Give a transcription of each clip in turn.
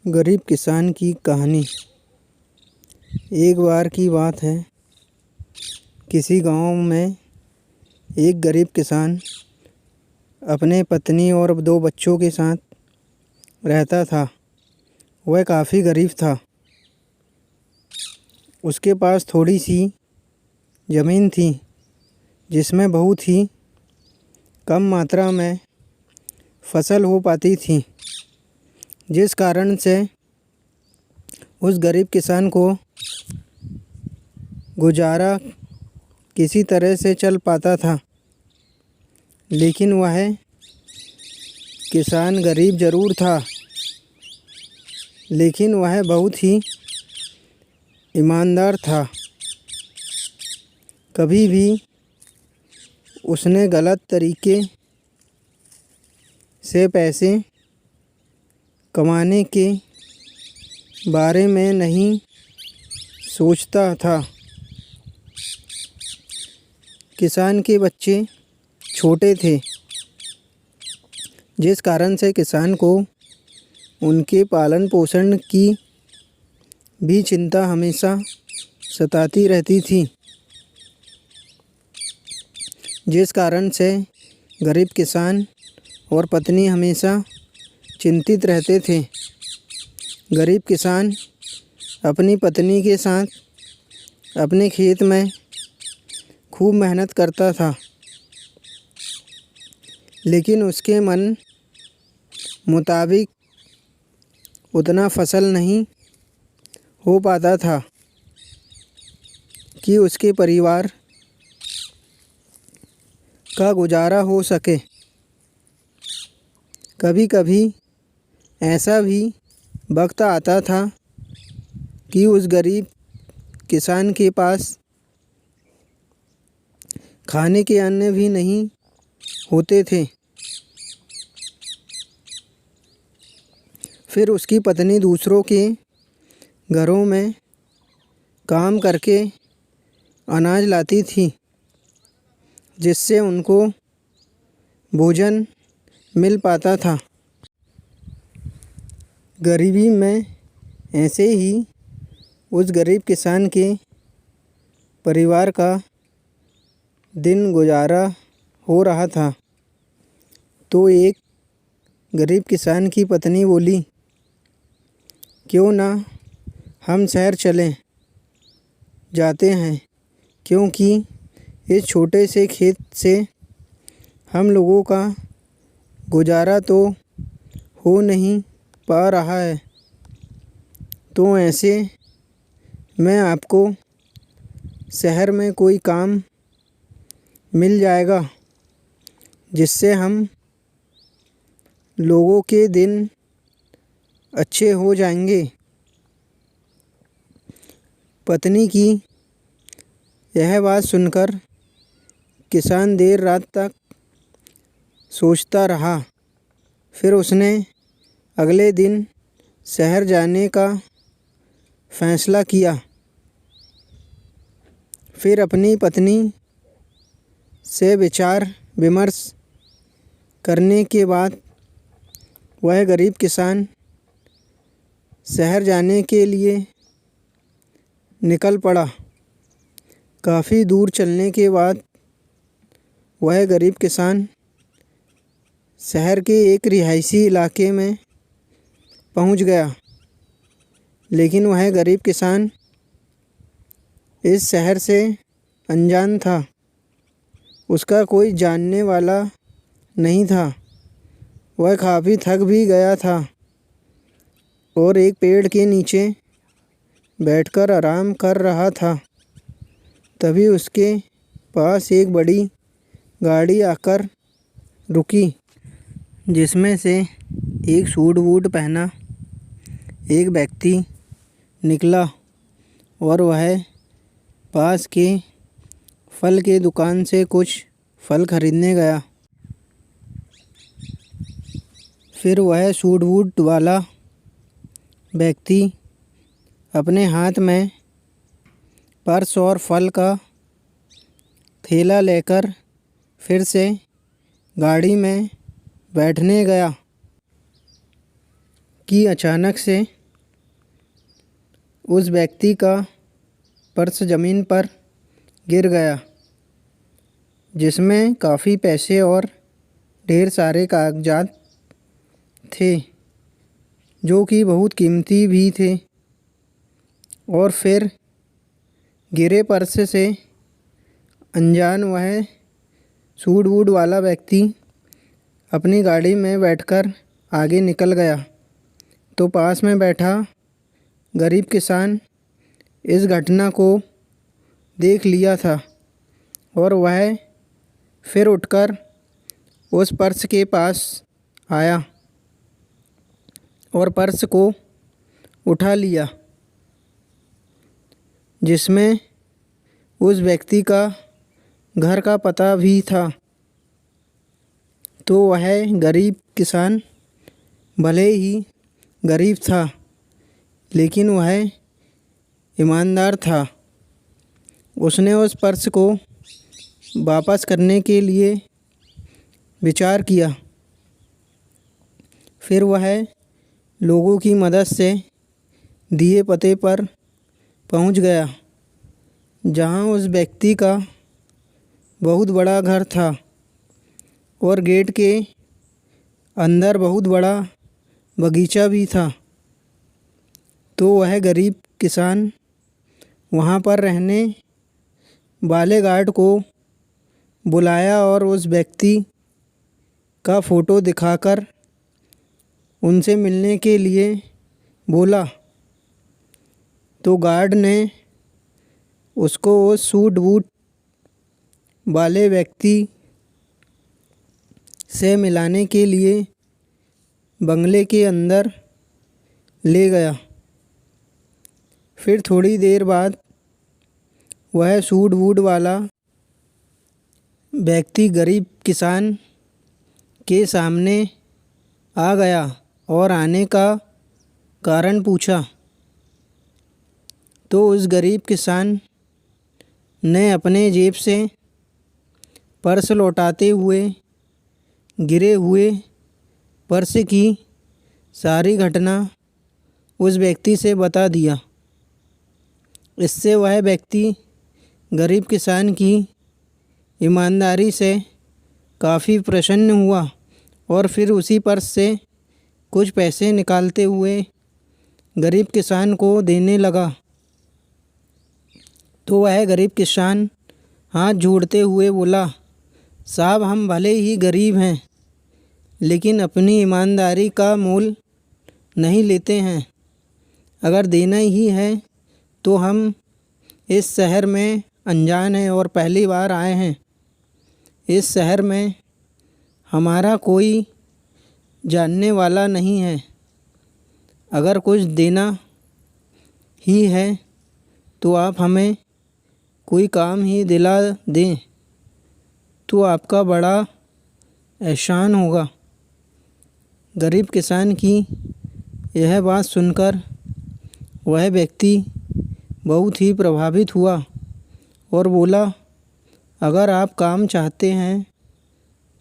गरीब किसान की कहानी। एक बार की बात है, किसी गांव में एक गरीब किसान अपने पत्नी और 2 बच्चों के साथ रहता था। वह काफ़ी गरीब था। उसके पास थोड़ी सी ज़मीन थी जिसमें बहुत ही कम मात्रा में फसल हो पाती थी, जिस कारण से उस गरीब किसान को गुजारा किसी तरह से चल पाता था। लेकिन वह किसान गरीब ज़रूर था, लेकिन वह बहुत ही ईमानदार था। कभी भी उसने गलत तरीके से पैसे कमाने के बारे में नहीं सोचता था। किसान के बच्चे छोटे थे, जिस कारण से किसान को उनके पालन पोषण की भी चिंता हमेशा सताती रहती थी, जिस कारण से गरीब किसान और पत्नी हमेशा चिंतित रहते थे। गरीब किसान अपनी पत्नी के साथ अपने खेत में खूब मेहनत करता था, लेकिन उसके मन मुताबिक उतना फसल नहीं हो पाता था कि उसके परिवार का गुजारा हो सके। कभी कभी ऐसा भी वक्त आता था कि उस गरीब किसान के पास खाने के अन्न भी नहीं होते थे। फिर उसकी पत्नी दूसरों के घरों में काम करके अनाज लाती थी, जिससे उनको भोजन मिल पाता था। गरीबी में ऐसे ही उस गरीब किसान के परिवार का दिन गुजारा हो रहा था। तो एक गरीब किसान की पत्नी बोली, क्यों ना हम शहर चलें जाते हैं, क्योंकि इस छोटे से खेत से हम लोगों का गुजारा तो हो नहीं पा रहा है। तो ऐसे में आपको शहर में कोई काम मिल जाएगा, जिससे हम लोगों के दिन अच्छे हो जाएंगे। पत्नी की यह बात सुनकर किसान देर रात तक सोचता रहा। फिर उसने अगले दिन शहर जाने का फैसला किया। फिर अपनी पत्नी से विचार विमर्श करने के बाद वह गरीब किसान शहर जाने के लिए निकल पड़ा। काफ़ी दूर चलने के बाद वह गरीब किसान शहर के एक रिहायशी इलाके में पहुंच गया। लेकिन वह गरीब किसान इस शहर से अनजान था। उसका कोई जानने वाला नहीं था। वह काफ़ी थक भी गया था और एक पेड़ के नीचे बैठकर आराम कर रहा था। तभी उसके पास एक बड़ी गाड़ी आकर रुकी, जिसमें से एक सूट बूट पहना एक व्यक्ति निकला और वह पास के फल के दुकान से कुछ फल खरीदने गया। फिर वह सूट बूट वाला व्यक्ति अपने हाथ में पर्स और फल का थैला लेकर फिर से गाड़ी में बैठने गया कि अचानक से उस व्यक्ति का पर्स ज़मीन पर गिर गया, जिसमें काफ़ी पैसे और ढेर सारे कागजात थे, जो कि बहुत कीमती भी थे। और फिर गिरे पर्स से अनजान वह सूट बूट वाला व्यक्ति अपनी गाड़ी में बैठकर आगे निकल गया। तो पास में बैठा गरीब किसान इस घटना को देख लिया था और वह फिर उठकर उस पर्स के पास आया और पर्स को उठा लिया, जिसमें उस व्यक्ति का घर का पता भी था। तो वह गरीब किसान भले ही गरीब था, लेकिन वह ईमानदार था। उसने उस पर्स को वापस करने के लिए विचार किया। फिर वह लोगों की मदद से दिए पते पर पहुंच गया, जहां उस व्यक्ति का बहुत बड़ा घर था और गेट के अंदर बहुत बड़ा बगीचा भी था। तो वह गरीब किसान वहां पर रहने वाले गार्ड को बुलाया और उस व्यक्ति का फ़ोटो दिखाकर उनसे मिलने के लिए बोला। तो गार्ड ने उसको उस सूट बूट वाले व्यक्ति से मिलाने के लिए बंगले के अंदर ले गया। फिर थोड़ी देर बाद वह सूट बूट वाला व्यक्ति गरीब किसान के सामने आ गया और आने का कारण पूछा। तो उस गरीब किसान ने अपने जेब से पर्स लौटाते हुए गिरे हुए पर्स की सारी घटना उस व्यक्ति से बता दिया। इससे वह व्यक्ति गरीब किसान की ईमानदारी से काफ़ी प्रसन्न हुआ और फिर उसी पर्स से कुछ पैसे निकालते हुए गरीब किसान को देने लगा। तो वह गरीब किसान हाथ जोड़ते हुए बोला, साहब हम भले ही गरीब हैं, लेकिन अपनी ईमानदारी का मोल नहीं लेते हैं। अगर देना ही है तो हम इस शहर में अनजान हैं और पहली बार आए हैं। इस शहर में हमारा कोई जानने वाला नहीं है। अगर कुछ देना ही है तो आप हमें कोई काम ही दिला दें तो आपका बड़ा एहसान होगा। गरीब किसान की यह बात सुनकर वह व्यक्ति बहुत ही प्रभावित हुआ और बोला, अगर आप काम चाहते हैं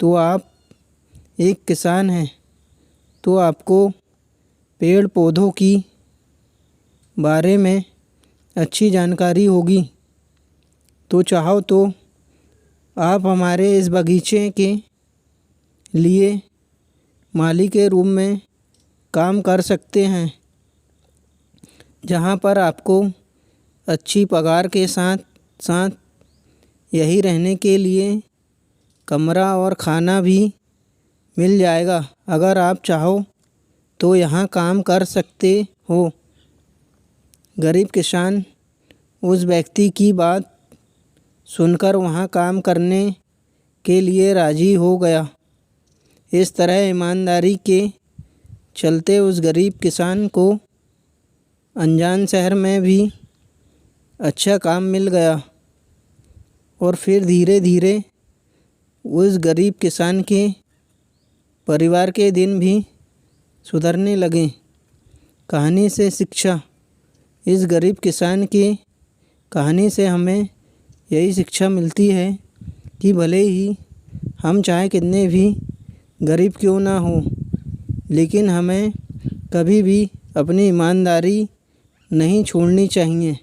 तो आप एक किसान हैं, तो आपको पेड़ पौधों की बारे में अच्छी जानकारी होगी। तो चाहो तो आप हमारे इस बगीचे के लिए माली के रूप में काम कर सकते हैं, जहाँ पर आपको अच्छी पगार के साथ साथ यही रहने के लिए कमरा और खाना भी मिल जाएगा। अगर आप चाहो तो यहाँ काम कर सकते हो। गरीब किसान उस व्यक्ति की बात सुनकर वहाँ काम करने के लिए राज़ी हो गया। इस तरह ईमानदारी के चलते उस गरीब किसान को अनजान शहर में भी अच्छा काम मिल गया और फिर धीरे धीरे उस गरीब किसान के परिवार के दिन भी सुधरने लगे। कहानी से शिक्षा। इस गरीब किसान की कहानी से हमें यही शिक्षा मिलती है कि भले ही हम चाहे कितने भी गरीब क्यों ना हो, लेकिन हमें कभी भी अपनी ईमानदारी नहीं छोड़नी चाहिए।